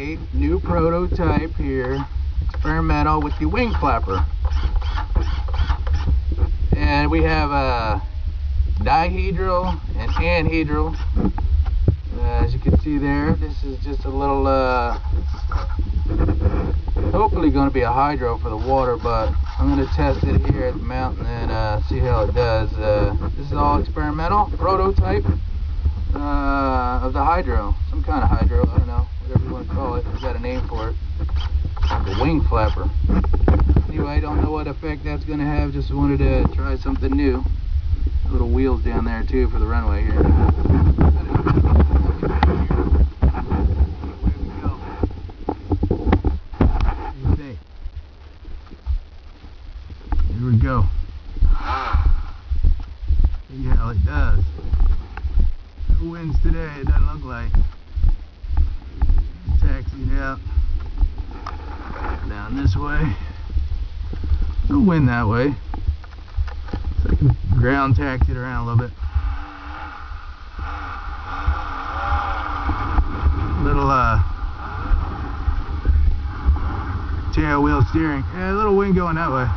a new prototype here, experimental with the wing flapper. And we have a dihedral and anhedral. As you can see there, this is just a little, hopefully going to be a hydro for the water, but I'm going to test it here at the mountain and see how it does. This is all experimental, prototype of the hydro, some kind of hydro, I don't know, whatever you want to call it. It's got a name for it, the wing flapper. Anyway, I don't know what effect that's going to have, just wanted to try something new. Little wheels down there too for the runway here. Here we go. See how it does. No winds today, it doesn't look like. Taxied out. Down this way. No wind that way. So I can ground taxi it around a little bit. Little tail wheel steering. Yeah, a little wind going that way.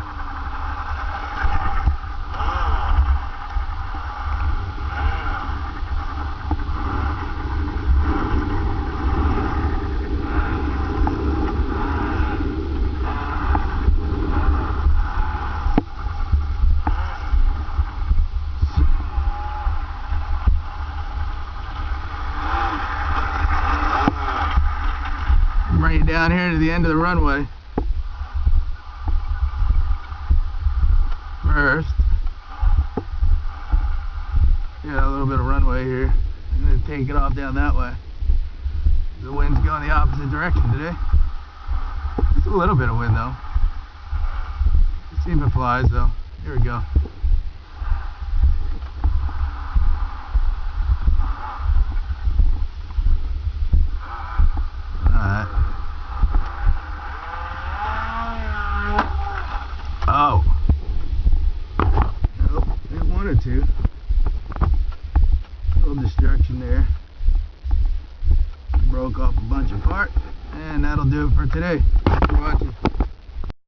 Right down here to the end of the runway. First, yeah, a little bit of runway here, and then take it off down that way. The wind's going the opposite direction today. Just a little bit of wind though. Let's see if it flies though. Here we go. Oh. Nope, it wanted to. A little destruction there. Broke off a bunch apart. And that'll do it for today. Thanks for watching.